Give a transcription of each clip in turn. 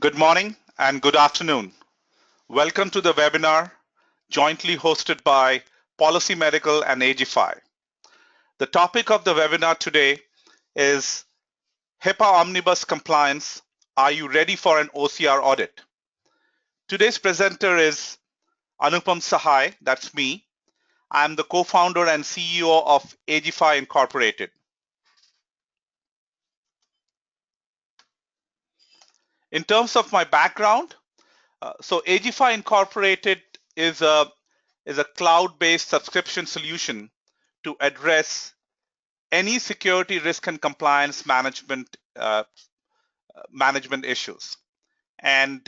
Good morning and good afternoon. Welcome to the webinar jointly hosted by PolicyMedical and Aegify. The topic of the webinar today is HIPAA Omnibus compliance. Are you ready for an OCR audit? Today's presenter is Anupam Sahai, that's me. I'm the co-founder and CEO of Aegify Incorporated. In terms of my background, so Aegify Incorporated is a cloud-based subscription solution to address any security risk and compliance management issues. And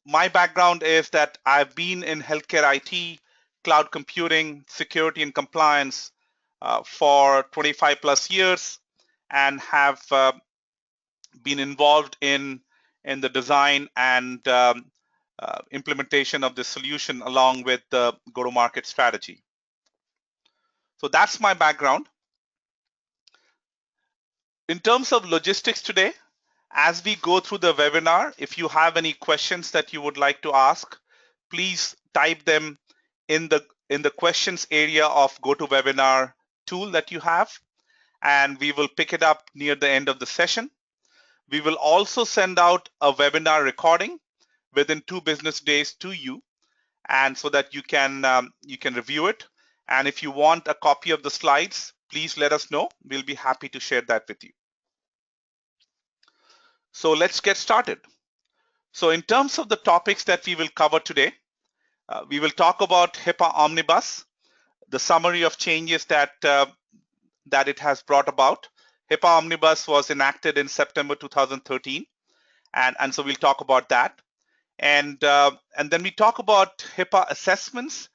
my background is that I've been in healthcare IT, cloud computing, security and compliance for 25 plus years, and have been involved in the design and implementation of the solution along with the go-to-market strategy. So that's my background. In terms of logistics today, as we go through the webinar, if you have any questions that you would like to ask, please type them in the questions area of GoToWebinar tool that you have, and we will pick it up near the end of the session. We will also send out a webinar recording within 2 business days to you, and so that you can review it. And if you want a copy of the slides, please let us know. We'll be happy to share that with you. So let's get started. So in terms of the topics that we will cover today, we will talk about HIPAA Omnibus, the summary of changes that it has brought about. HIPAA Omnibus was enacted in September 2013, and so we'll talk about that. And then we talk about HIPAA assessments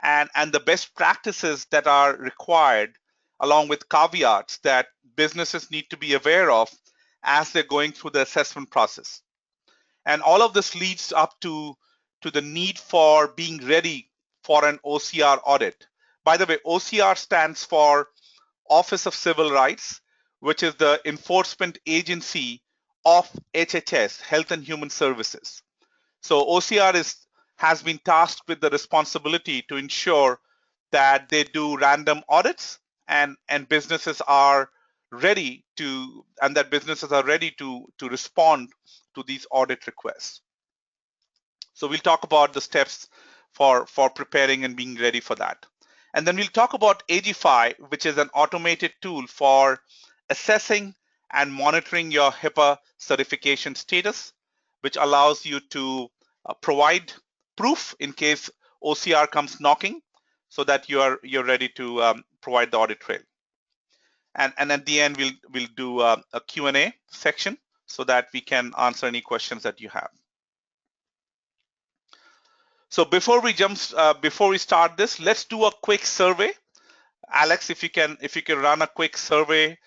and the best practices that are required, along with caveats that businesses need to be aware of as they're going through the assessment process. And all of this leads up to the need for being ready for an OCR audit. By the way, OCR stands for Office of Civil Rights, which is the enforcement agency of HHS, Health and Human Services. So OCR has been tasked with the responsibility to ensure that they do random audits and businesses are ready to respond to these audit requests. So we'll talk about the steps for preparing and being ready for that. And then we'll talk about Aegify, which is an automated tool for assessing and monitoring your HIPAA certification status, which allows you to provide proof in case OCR comes knocking, so that you're ready to provide the audit trail. And at the end, we'll do a Q&A section so that we can answer any questions that you have. So before we start this, let's do a quick survey. Alex, if you can run a quick survey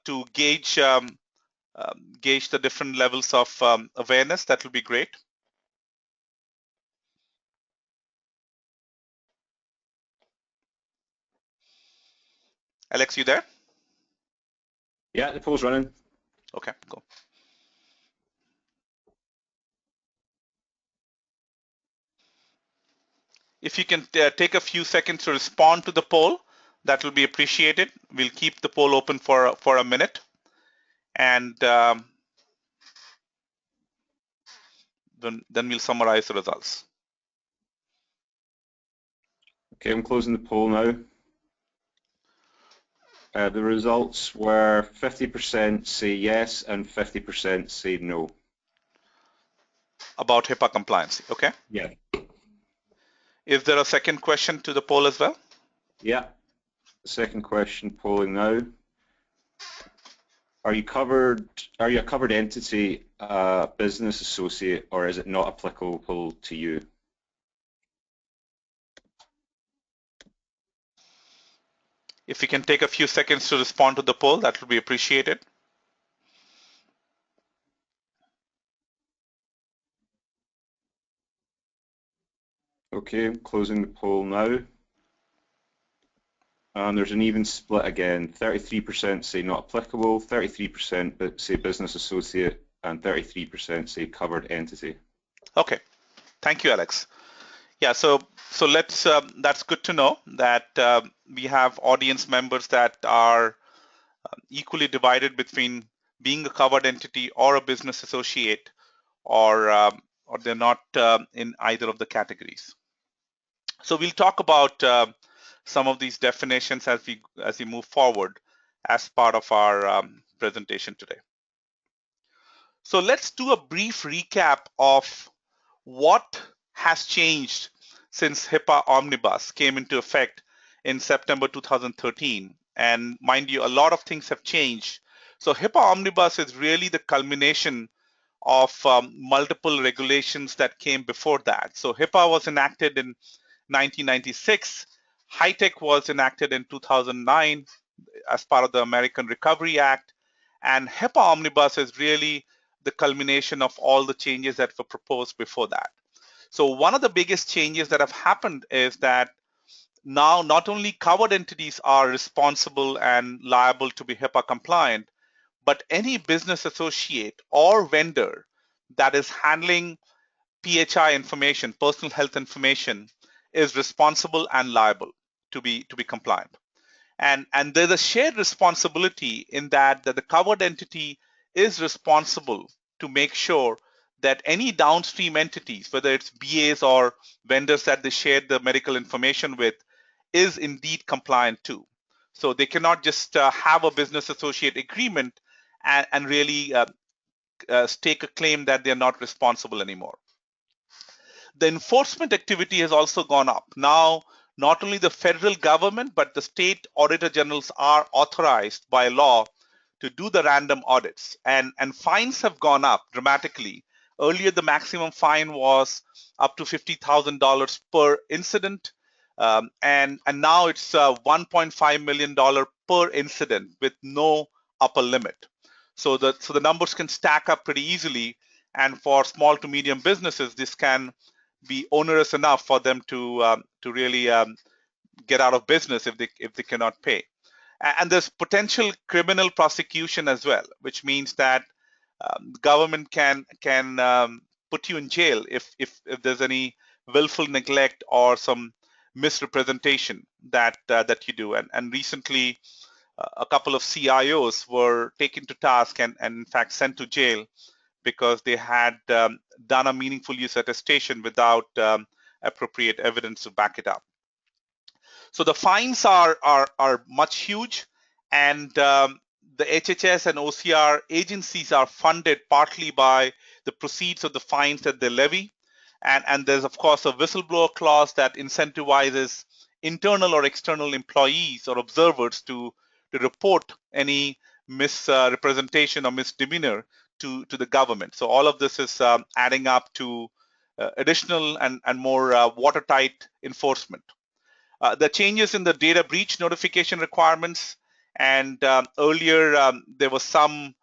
to gauge the different levels of awareness, that will be great. Alex, you there? Yeah, the poll's running. Okay, go. If you can take a few seconds to respond to the poll, that will be appreciated. We'll keep the poll open for a minute, and then we'll summarize the results. Okay, I'm closing the poll now. The results were 50% say yes and 50% say no. About HIPAA compliance, okay? Yeah. Is there a second question to the poll as well? Yeah. Second question polling now. Are you a covered entity, business associate, or is it not applicable to you? If you can take a few seconds to respond to the poll, that would be appreciated. Okay, I'm closing the poll now. And there's an even split again. 33% say not applicable, 33% say business associate, and 33% say covered entity. Okay, thank you, Alex. Yeah, so let's that's good to know that we have audience members that are equally divided between being a covered entity or a business associate, or they're not in either of the categories. So we'll talk about some of these definitions as we move forward as part of our presentation today. So let's do a brief recap of what has changed since HIPAA Omnibus came into effect in September 2013. And mind you, a lot of things have changed. So HIPAA Omnibus is really the culmination of multiple regulations that came before that. So HIPAA was enacted in 1996. HITECH was enacted in 2009 as part of the American Recovery Act. And HIPAA Omnibus is really the culmination of all the changes that were proposed before that. So one of the biggest changes that have happened is that now not only covered entities are responsible and liable to be HIPAA compliant, but any business associate or vendor that is handling PHI information, personal health information, is responsible and liable to be compliant. And there's a shared responsibility in that the covered entity is responsible to make sure that any downstream entities, whether it's BAs or vendors that they share the medical information with, is indeed compliant too. So they cannot just have a business associate agreement and really stake a claim that they're not responsible anymore. The enforcement activity has also gone up. Now, not only the federal government, but the state auditor generals are authorized by law to do the random audits, and fines have gone up dramatically. Earlier, the maximum fine was up to $50,000 per incident, and now it's $1.5 million per incident with no upper limit. So the numbers can stack up pretty easily, and for small to medium businesses, this can be onerous enough for them to really get out of business if they cannot pay. And there's potential criminal prosecution as well, which means that the government can put you in jail if there's any willful neglect or some misrepresentation that you do. And recently, a couple of CIOs were taken to task and in fact sent to jail because they had done a meaningful use attestation without appropriate evidence to back it up. So the fines are much huge, and the HHS and OCR agencies are funded partly by the proceeds of the fines that they levy. And there's, of course, a whistleblower clause that incentivizes internal or external employees or observers to report any misrepresentation or misdemeanor to the government. So all of this is adding up to additional and more watertight enforcement. The changes in the data breach notification requirements, and earlier there was some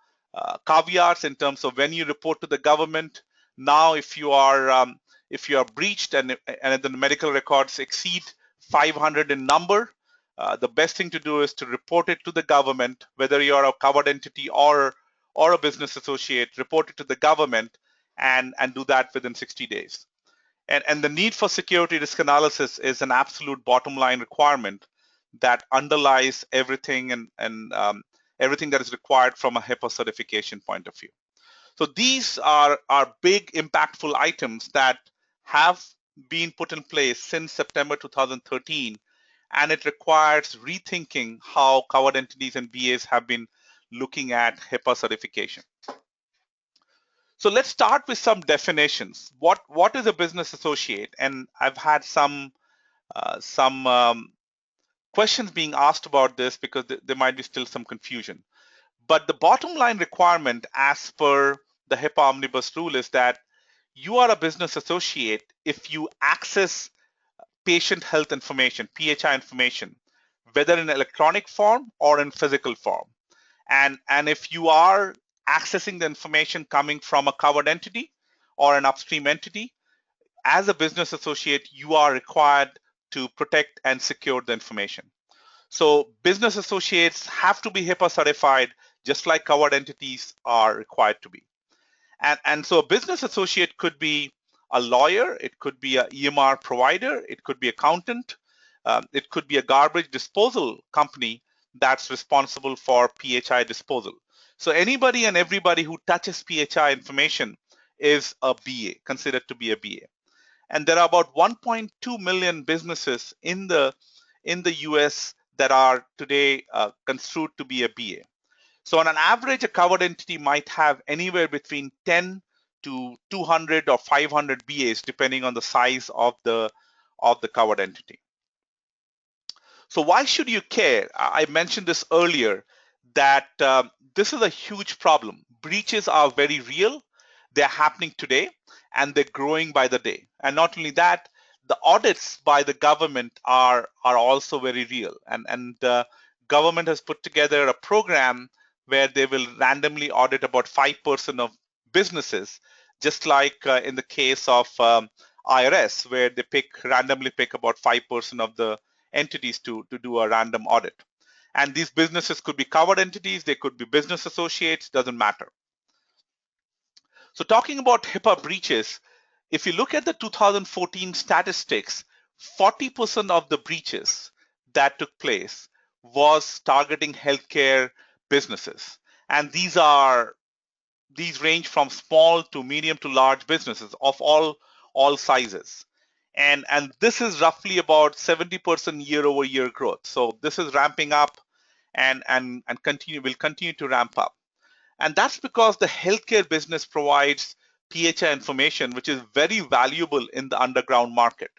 caveats in terms of when you report to the government. Now, if you are breached and the medical records exceed 500 in number, the best thing to do is to report it to the government, whether you're a covered entity or a business associate. Report it to the government and do that within 60 days. And the need for security risk analysis is an absolute bottom line requirement that underlies everything and everything that is required from a HIPAA certification point of view. So these are big impactful items that have been put in place since September 2013, and it requires rethinking how covered entities and BAs have been looking at HIPAA certification. So let's start with some definitions. What is a business associate? And I've had some questions being asked about this because there might be still some confusion. But the bottom line requirement as per the HIPAA Omnibus rule is that you are a business associate if you access patient health information, PHI information, whether in electronic form or in physical form. And if you are accessing the information coming from a covered entity or an upstream entity, as a business associate, you are required to protect and secure the information. So business associates have to be HIPAA certified, just like covered entities are required to be. And so a business associate could be a lawyer, it could be a EMR provider, it could be accountant, it could be a garbage disposal company that's responsible for PHI disposal. So anybody and everybody who touches PHI information is a BA, considered to be a BA. And there are about 1.2 million businesses in the US that are today construed to be a BA. So on an average, a covered entity might have anywhere between 10 to 200 or 500 BAs, depending on the size of the covered entity. So why should you care? I mentioned this earlier, that this is a huge problem. Breaches are very real. They're happening today, and they're growing by the day. And not only that, the audits by the government are also very real. And government has put together a program where they will randomly audit about 5% of businesses, just like in the case of IRS, where they randomly pick about 5% of the entities to do a random audit. And these businesses could be covered entities, they could be business associates, doesn't matter. So talking about HIPAA breaches, if you look at the 2014 statistics, 40% of the breaches that took place was targeting healthcare businesses. And these range from small to medium to large businesses of all sizes. And this is roughly about 70% year-over-year growth. So this is ramping up and will continue to ramp up. And that's because the healthcare business provides PHI information, which is very valuable in the underground market.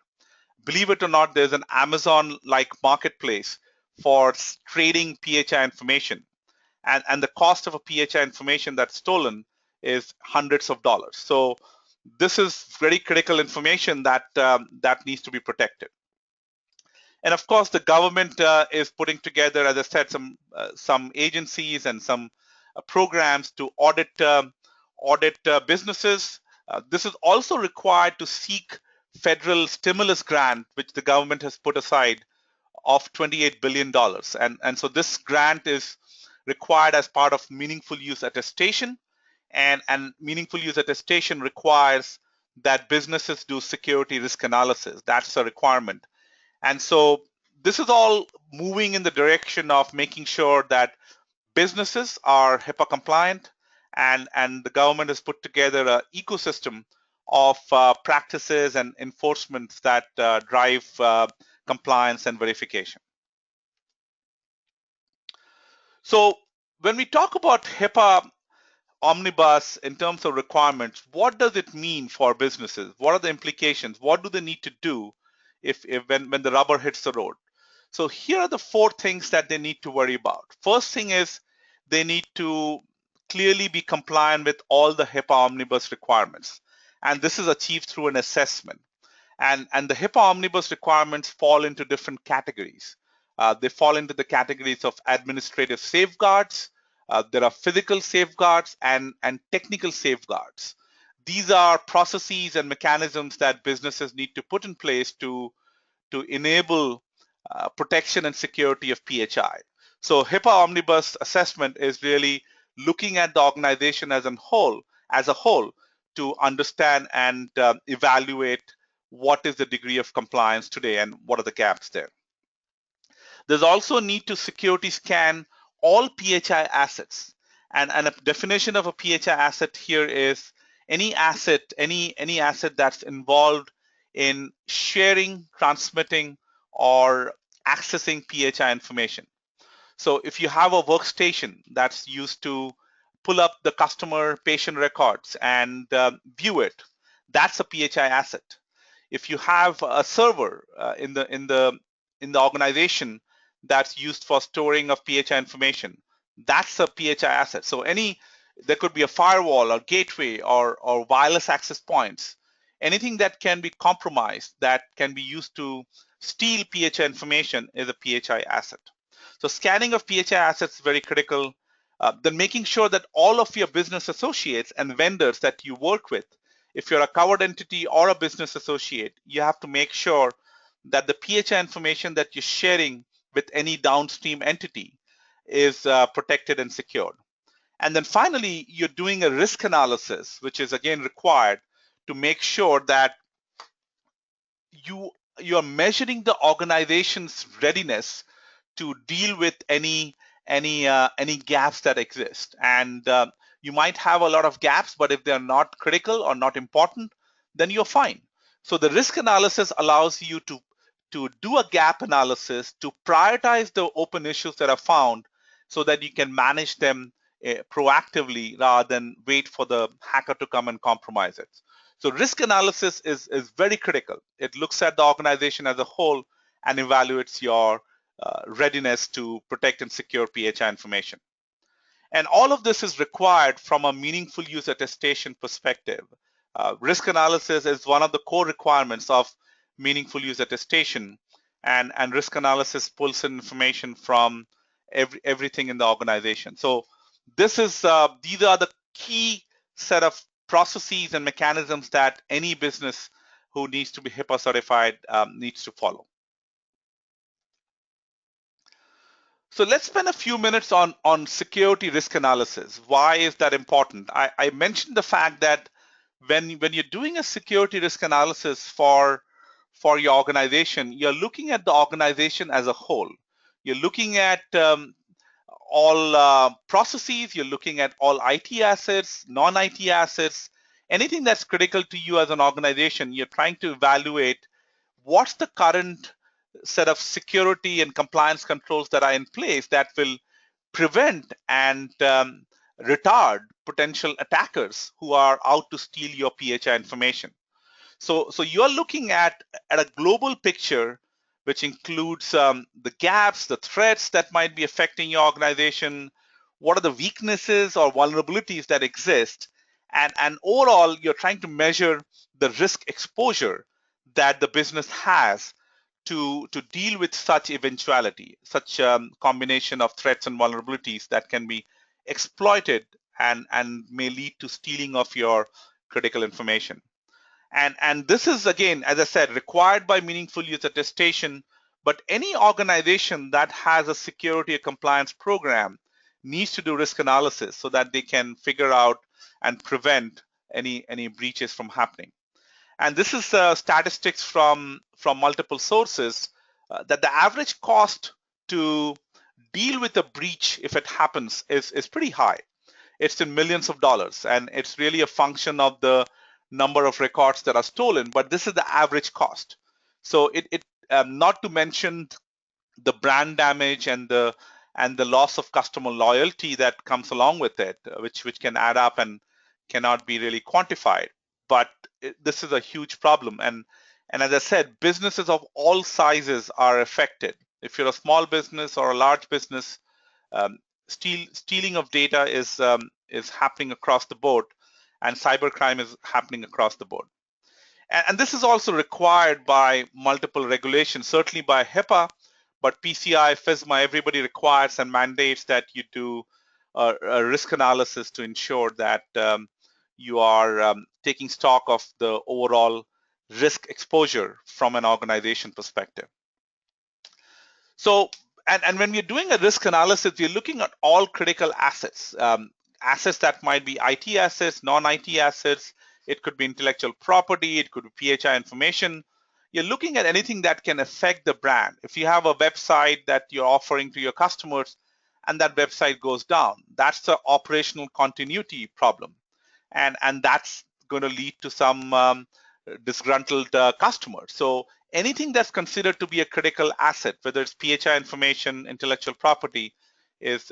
Believe it or not, there's an Amazon-like marketplace for trading PHI information. And the cost of a PHI information that's stolen is hundreds of dollars. So this is very critical information that that needs to be protected. And of course, the government is putting together, as I said, some agencies and some programs to audit businesses. This is also required to seek federal stimulus grant, which the government has put aside, of $28 billion. And so this grant is required as part of meaningful use attestation, and meaningful use attestation requires that businesses do security risk analysis. That's a requirement. And so this is all moving in the direction of making sure that businesses are HIPAA compliant, and the government has put together an ecosystem of practices and enforcements that drive compliance and verification. So when we talk about HIPAA Omnibus in terms of requirements, what does it mean for businesses? What are the implications? What do they need to do when the rubber hits the road? So here are the 4 things that they need to worry about. First thing is they need to clearly be compliant with all the HIPAA Omnibus requirements. And this is achieved through an assessment. And the HIPAA Omnibus requirements fall into different categories. They fall into the categories of administrative safeguards, there are physical safeguards and technical safeguards. These are processes and mechanisms that businesses need to put in place to enable protection and security of PHI. So HIPAA Omnibus assessment is really looking at the organization as a whole to understand and evaluate what is the degree of compliance today and what are the gaps there. There's also a need to security scan all PHI assets. And a definition of a PHI asset here is any asset that's involved in sharing, transmitting, or accessing PHI information. So if you have a workstation that's used to pull up the customer patient records and view it, that's a PHI asset. If you have a server in the organization that's used for storing of PHI information, that's a PHI asset. So there could be a firewall or gateway or wireless access points, anything that can be compromised that can be used to steal PHI information is a PHI asset. So scanning of PHI assets is very critical. Then making sure that all of your business associates and vendors that you work with, if you're a covered entity or a business associate, you have to make sure that the PHI information that you're sharing with any downstream entity is protected and secured. And then finally, you're doing a risk analysis, which is again required to make sure that you're measuring the organization's readiness to deal with any gaps that exist. And you might have a lot of gaps, but if they're not critical or not important, then you're fine. So the risk analysis allows you to do a gap analysis to prioritize the open issues that are found so that you can manage them proactively rather than wait for the hacker to come and compromise it. So risk analysis is very critical. It looks at the organization as a whole and evaluates your readiness to protect and secure PHI information. And all of this is required from a meaningful use attestation perspective. Risk analysis is one of the core requirements of meaningful use attestation, and risk analysis pulls in information from everything in the organization. So these are the key set of processes and mechanisms that any business who needs to be HIPAA certified needs to follow. So let's spend a few minutes on security risk analysis. Why is that important? I mentioned the fact that when you're doing a security risk analysis for your organization, you're looking at the organization as a whole. You're looking at all processes, you're looking at all IT assets, non-IT assets, anything that's critical to you as an organization. You're trying to evaluate what's the current set of security and compliance controls that are in place that will prevent and retard potential attackers who are out to steal your PHI information. So you're looking at a global picture, which includes the gaps, the threats that might be affecting your organization, what are the weaknesses or vulnerabilities that exist, and overall, you're trying to measure the risk exposure that the business has to deal with such eventuality, such combination of threats and vulnerabilities that can be exploited and may lead to stealing of your critical information. And this is, again, as I said, required by meaningful use attestation, but any organization that has a security or compliance program needs to do risk analysis so that they can figure out and prevent any breaches from happening. And this is statistics from multiple sources that the average cost to deal with a breach, if it happens, is pretty high. It's in millions of dollars, and it's really a function of the number of records that are stolen, but this is the average cost. So not to mention the brand damage and the loss of customer loyalty that comes along with it, which can add up and cannot be really quantified. But this is a huge problem, and as I said, businesses of all sizes are affected. If you're a small business or a large business, stealing of data is happening across the board, and cybercrime is happening across the board. And this is also required by multiple regulations, certainly by HIPAA, but PCI, FISMA, everybody requires and mandates that you do a risk analysis to ensure that you are taking stock of the overall risk exposure from an organization perspective. So, and when we're doing a risk analysis, we're looking at all critical assets, assets that might be IT assets, non-IT assets. It could be intellectual property. It could be PHI information. You're looking at anything that can affect the brand. If you have a website that you're offering to your customers and that website goes down, that's the operational continuity problem. And that's going to lead to some disgruntled customers. So anything that's considered to be a critical asset, whether it's PHI information, intellectual property, is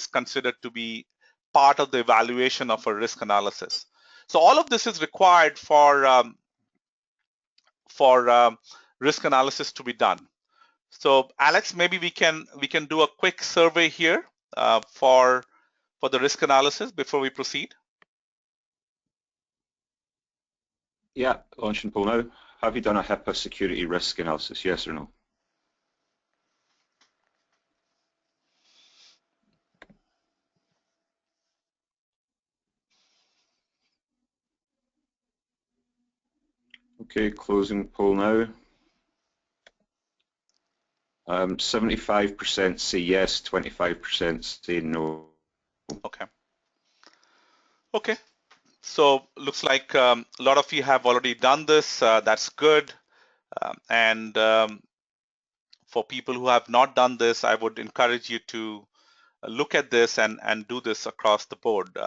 considered to be part of the evaluation of a risk analysis. So all of this is required for risk analysis to be done. So Alex, maybe we can do a quick survey here for the risk analysis before we proceed. Yeah, launching poll now. Have you done a HIPAA security risk analysis, yes or no? Okay, closing poll now. 75% say yes, 25% say no. Okay. Okay, so looks like a lot of you have already done this. That's good. And for people who have not done this, I would encourage you to look at this and do this across the board,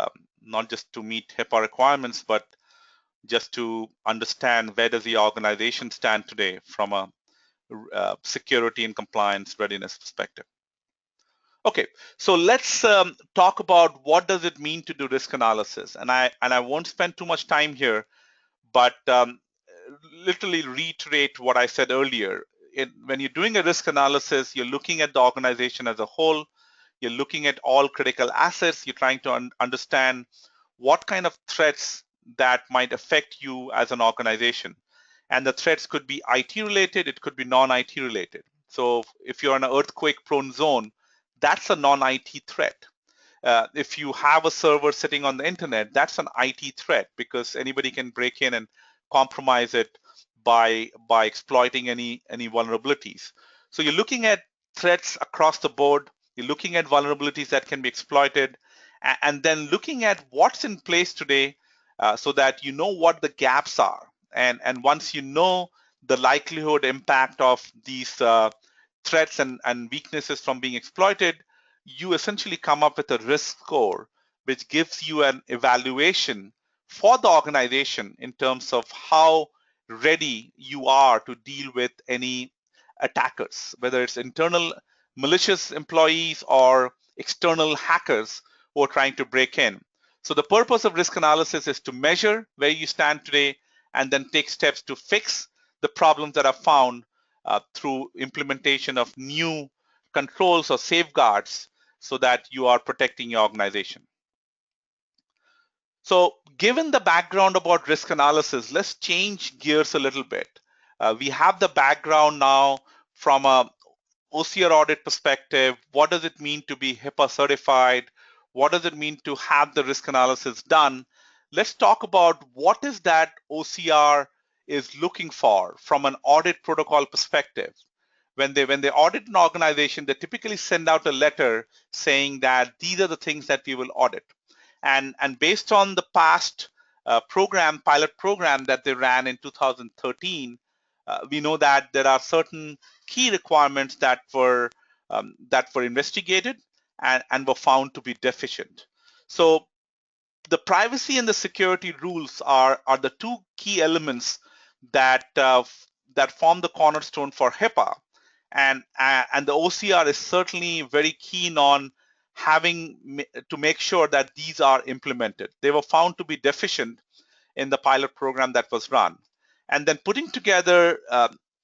not just to meet HIPAA requirements, but just to understand where does the organization stand today from a security and compliance readiness perspective. Okay, so let's talk about what does it mean to do risk analysis. And I won't spend too much time here, but literally reiterate what I said earlier. When you're doing a risk analysis, you're looking at the organization as a whole. You're looking at all critical assets. You're trying to understand what kind of threats that might affect you as an organization. And the threats could be IT related, it could be non-IT related. So if you're in an earthquake prone zone, that's a non-IT threat. If you have a server sitting on the internet, that's an IT threat because anybody can break in and compromise it by exploiting any vulnerabilities. So you're looking at threats across the board. You're looking at vulnerabilities that can be exploited, and then looking at what's in place today, so that you know what the gaps are. And once you know the likelihood impact of these threats and weaknesses from being exploited, you essentially come up with a risk score, which gives you an evaluation for the organization in terms of how ready you are to deal with any attackers, whether it's internal malicious employees or external hackers who are trying to break in. So the purpose of risk analysis is to measure where you stand today and then take steps to fix the problems that are found through implementation of new controls or safeguards so that you are protecting your organization. So given the background about risk analysis, let's change gears a little bit. We have the background now from a OCR audit perspective. What does it mean to be HIPAA certified? What does it mean to have the risk analysis done? Let's talk about what is that OCR is looking for from an audit protocol perspective. When they audit an organization, they typically send out a letter saying that these are the things that we will audit. And based on the past pilot program that they ran in 2013, we know that there are certain key requirements that were investigated and were found to be deficient. So the privacy and the security rules are the two key elements that form the cornerstone for HIPAA, and the OCR is certainly very keen on having to make sure that these are implemented. They were found to be deficient in the pilot program that was run, and then putting together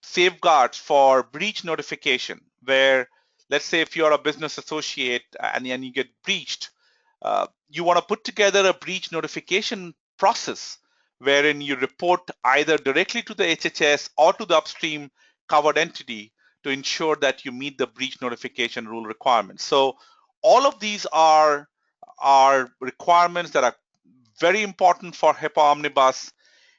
safeguards for breach notification, where let's say if you're a business associate and you get breached, you want to put together a breach notification process wherein you report either directly to the HHS or to the upstream covered entity to ensure that you meet the breach notification rule requirements. So all of these are requirements that are very important for HIPAA Omnibus,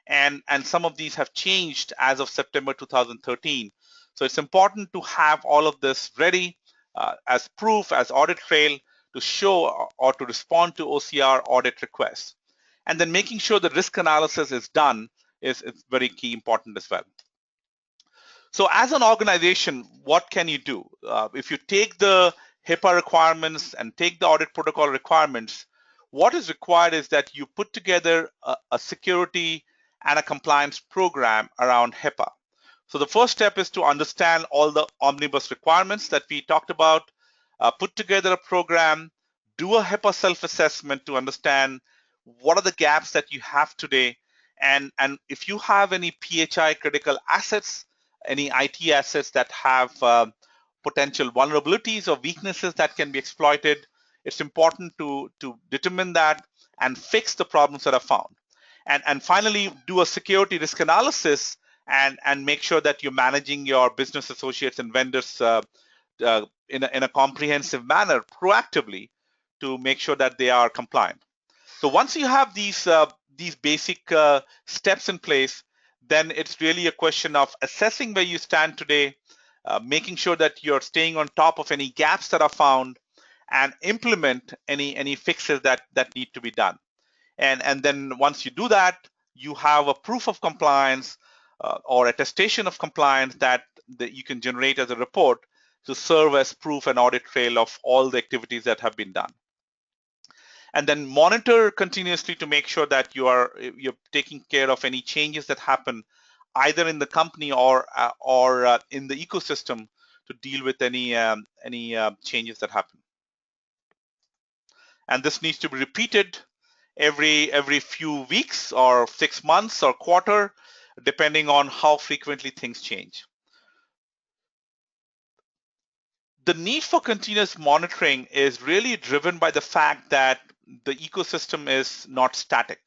and some of these have changed as of September 2013. So it's important to have all of this ready as proof, as audit trail, to show or to respond to OCR audit requests. And then making sure the risk analysis is done is very key important as well. So as an organization, what can you do? If you take the HIPAA requirements and take the audit protocol requirements, what is required is that you put together a security and a compliance program around HIPAA. So the first step is to understand all the omnibus requirements that we talked about, put together a program, do a HIPAA self-assessment to understand what are the gaps that you have today, and if you have any PHI critical assets, any IT assets that have potential vulnerabilities or weaknesses that can be exploited, it's important to determine that and fix the problems that are found. And finally, do a security risk analysis and make sure that you're managing your business associates and vendors in a comprehensive manner proactively to make sure that they are compliant. So once you have these basic steps in place, then it's really a question of assessing where you stand today, making sure that you're staying on top of any gaps that are found, and implement any fixes that need to be done. And then once you do that, you have a proof of compliance or attestation of compliance that you can generate as a report to serve as proof and audit trail of all the activities that have been done. And then monitor continuously to make sure that you're taking care of any changes that happen either in the company or in the ecosystem to deal with any changes that happen. And this needs to be repeated every few weeks or 6 months or quarter, depending on how frequently things change. The need for continuous monitoring is really driven by the fact that the ecosystem is not static.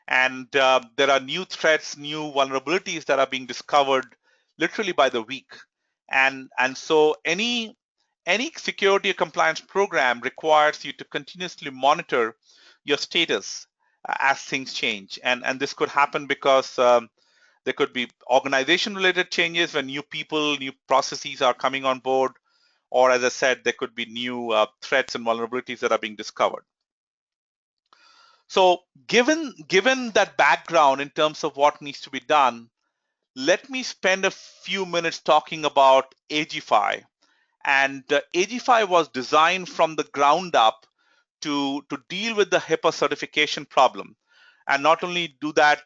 And there are new threats, new vulnerabilities that are being discovered literally by the week. And so any security or compliance program requires you to continuously monitor your status as things change. And this could happen because there could be organization-related changes when new people, new processes are coming on board, or as I said, there could be new threats and vulnerabilities that are being discovered. So given that background in terms of what needs to be done, let me spend a few minutes talking about Aegify. And Aegify was designed from the ground up to deal with the HIPAA certification problem, and not only do that,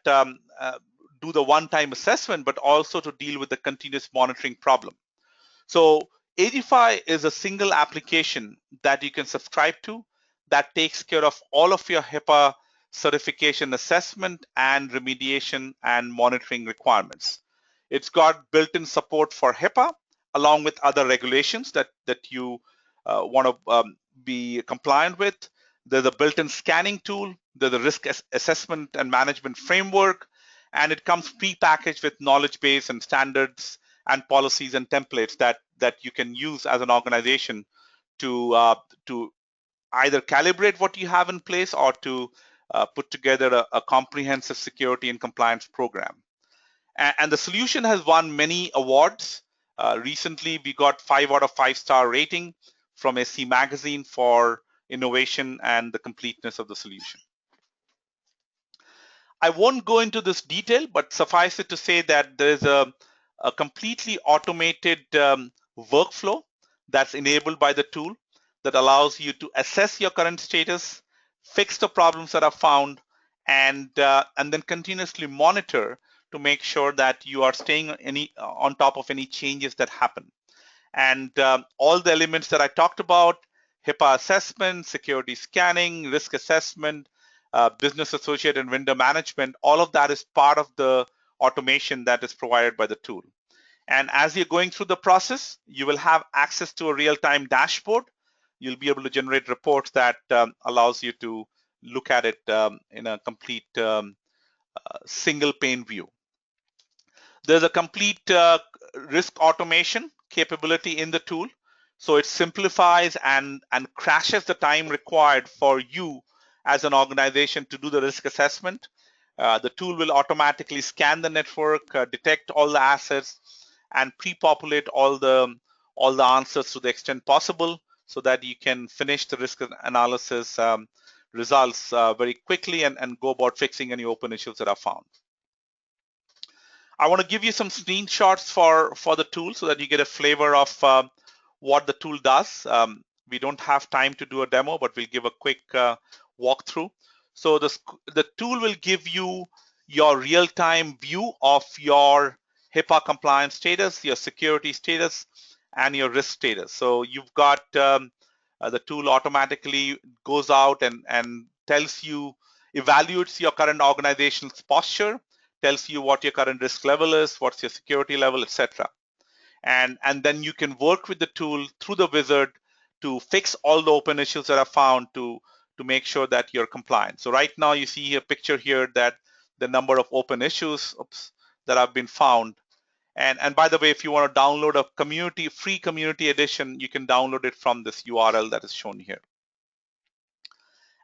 do the one-time assessment, but also to deal with the continuous monitoring problem. So Aegify is a single application that you can subscribe to that takes care of all of your HIPAA certification assessment and remediation and monitoring requirements. It's got built-in support for HIPAA along with other regulations that you want to be compliant with. There's a built-in scanning tool. There's a risk assessment and management framework, and it comes pre-packaged with knowledge base and standards and policies and templates that you can use as an organization to either calibrate what you have in place or to put together a comprehensive security and compliance program. And the solution has won many awards. Recently, we got 5 out of 5-star rating from SC Magazine for innovation and the completeness of the solution. I won't go into this detail, but suffice it to say that there is a completely automated workflow that's enabled by the tool that allows you to assess your current status, fix the problems that are found, and then continuously monitor to make sure that you are staying on top of any changes that happen. And all the elements that I talked about, HIPAA assessment, security scanning, risk assessment, business associate and vendor management, all of that is part of the automation that is provided by the tool. And as you're going through the process, you will have access to a real-time dashboard. You'll be able to generate reports that allows you to look at it in a complete single pane view. There's a complete risk automation capability in the tool. So it simplifies and crashes the time required for you as an organization to do the risk assessment. The tool will automatically scan the network, detect all the assets, and pre-populate all the answers to the extent possible so that you can finish the risk analysis results very quickly and go about fixing any open issues that are found. I want to give you some screenshots for the tool so that you get a flavor of what the tool does. We don't have time to do a demo, but we'll give a quick walkthrough. So the tool will give you your real-time view of your HIPAA compliance status, your security status, and your risk status. So you've got the tool automatically goes out and tells you, evaluates your current organization's posture, tells you what your current risk level is, what's your security level, etc. And then you can work with the tool through the wizard to fix all the open issues that are found to make sure that you're compliant. So right now you see a picture here that the number of open issues that have been found. And by the way, if you want to download a free community edition, you can download it from this URL that is shown here.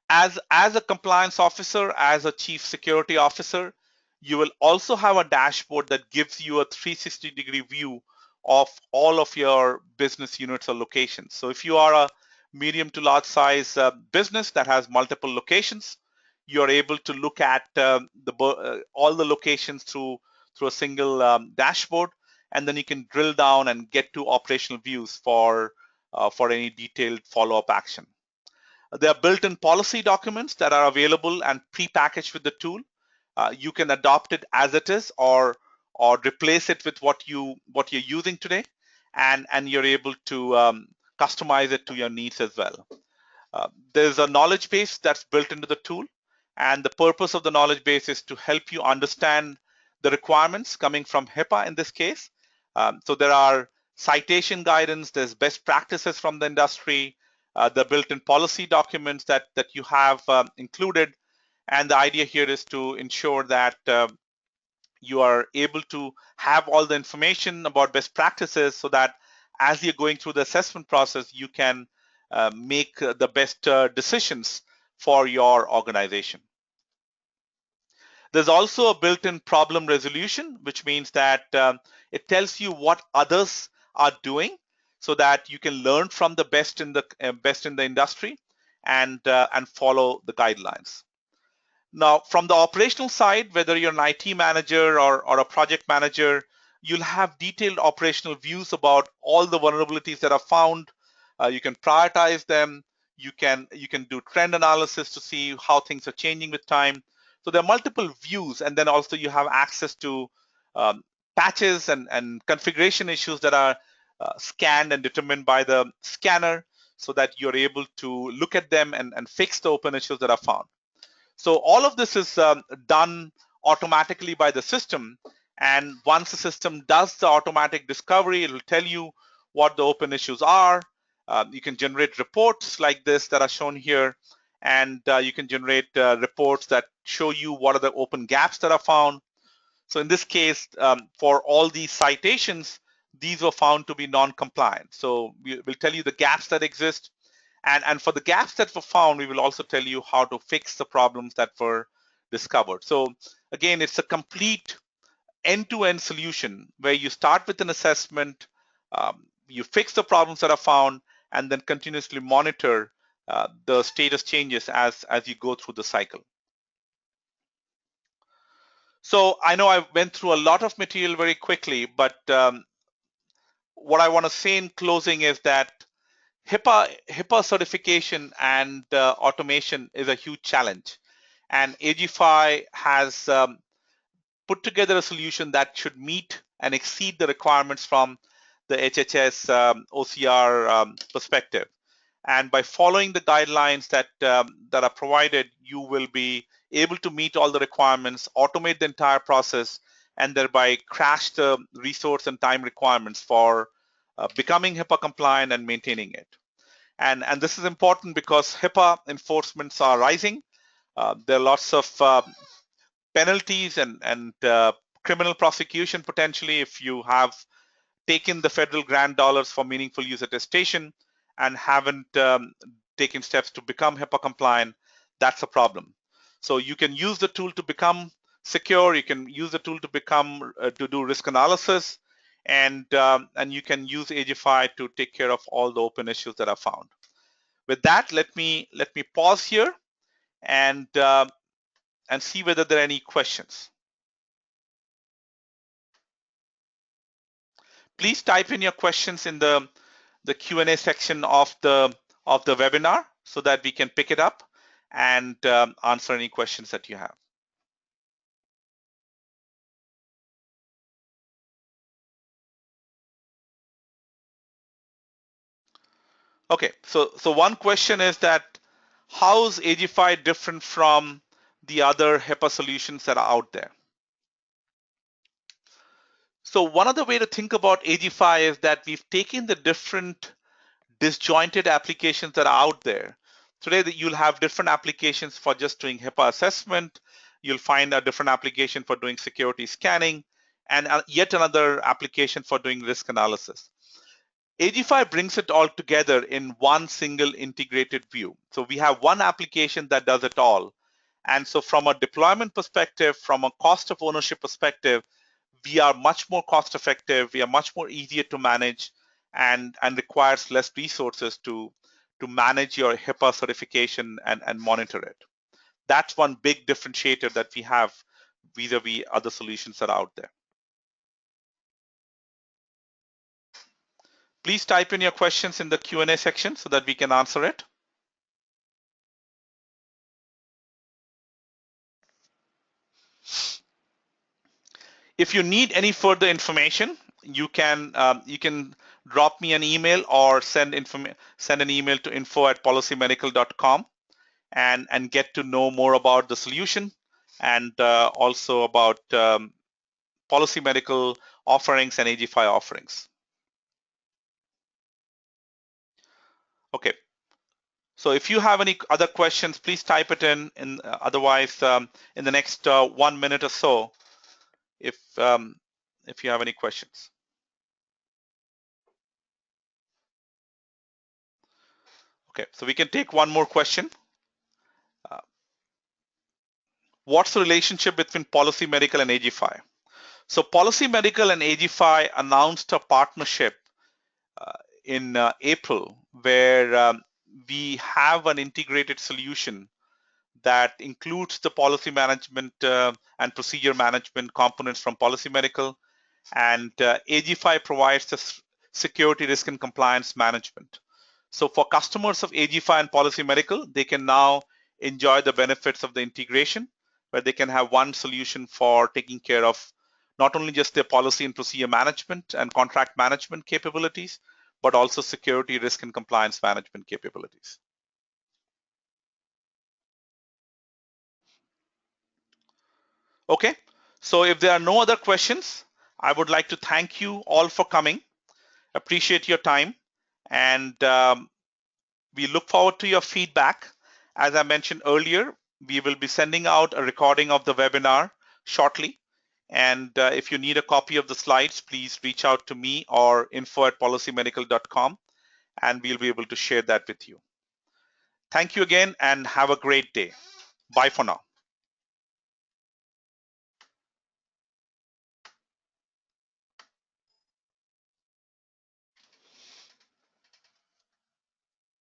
As a compliance officer, as a chief security officer, you will also have a dashboard that gives you a 360-degree view of all of your business units or locations. So if you are a medium to large size business that has multiple locations, you're able to look at all the locations through a single dashboard, and then you can drill down and get to operational views for any detailed follow-up action. There are built-in policy documents that are available and pre-packaged with the tool. You can adopt it as it is, or replace it with what you're using today, and you're able to customize it to your needs as well. There's a knowledge base that's built into the tool, and the purpose of the knowledge base is to help you understand the requirements coming from HIPAA in this case. So there are citation guidance, there's best practices from the industry, the built-in policy documents that you have included, and the idea here is to ensure that you are able to have all the information about best practices so that as you're going through the assessment process, you can make the best decisions for your organization. There's also a built-in problem resolution, which means that it tells you what others are doing so that you can learn from the best in the industry and follow the guidelines. Now, from the operational side, whether you're an IT manager or a project manager, you'll have detailed operational views about all the vulnerabilities that are found. You can prioritize them. You can do trend analysis to see how things are changing with time. So there are multiple views, and then also you have access to patches and configuration issues that are scanned and determined by the scanner so that you're able to look at them and fix the open issues that are found. So all of this is done automatically by the system. And once the system does the automatic discovery, it will tell you what the open issues are. You can generate reports like this that are shown here. And you can generate reports that show you what are the open gaps that are found. So in this case, for all these citations, these were found to be non-compliant. So we'll tell you the gaps that exist. And for the gaps that were found, we will also tell you how to fix the problems that were discovered. So again, it's a complete end-to-end solution where you start with an assessment, you fix the problems that are found, and then continuously monitor the status changes as you go through the cycle. So I know I went through a lot of material very quickly, but what I want to say in closing is that HIPAA certification and automation is a huge challenge, and Aegify has put together a solution that should meet and exceed the requirements from the HHS OCR perspective. And by following the guidelines that are provided, you will be able to meet all the requirements, automate the entire process, and thereby crash the resource and time requirements for becoming HIPAA compliant and maintaining it. And this is important because HIPAA enforcements are rising. There are lots of penalties and criminal prosecution potentially if you have taken the federal grant dollars for meaningful use attestation and haven't taken steps to become HIPAA compliant. That's a problem. So you can use the tool to become secure. You can use the tool to do risk analysis, and you can use Aegify to take care of all the open issues that are found. With that, let me pause here and see whether there are any questions. Please type in your questions in the Q&A section of the webinar so that we can pick it up and answer any questions that you have. Okay, so one question is that how is Aegify different from the other HIPAA solutions that are out there? So one other way to think about Aegify is that we've taken the different disjointed applications that are out there. Today you'll have different applications for just doing HIPAA assessment. You'll find a different application for doing security scanning, and yet another application for doing risk analysis. Aegify brings it all together in one single integrated view. So we have one application that does it all. And so from a deployment perspective, from a cost of ownership perspective, we are much more cost effective, we are much more easier to manage, and requires less resources to manage your HIPAA certification and monitor it. That's one big differentiator that we have vis-a-vis other solutions that are out there. Please type in your questions in the Q&A section so that we can answer it. If you need any further information, you can drop me an email or send an email to info@policymedical.com and get to know more about the solution and also about PolicyMedical offerings and Aegify offerings. Okay. So if you have any other questions, please type it in. Otherwise, in the next 1 minute or so, if you have any questions. Okay, so we can take one more question. What's the relationship between PolicyMedical and Aegify? So PolicyMedical and Aegify announced a partnership in April where we have an integrated solution that includes the policy management and procedure management components from PolicyMedical, and Aegify provides the security, risk, and compliance management. So for customers of Aegify and PolicyMedical, they can now enjoy the benefits of the integration, where they can have one solution for taking care of not only just their policy and procedure management and contract management capabilities, but also security, risk, and compliance management capabilities. Okay, so if there are no other questions, I would like to thank you all for coming. Appreciate your time, and we look forward to your feedback. As I mentioned earlier, we will be sending out a recording of the webinar shortly. And if you need a copy of the slides, please reach out to me or info@policymedical.com, and we'll be able to share that with you. Thank you again and have a great day. Bye for now.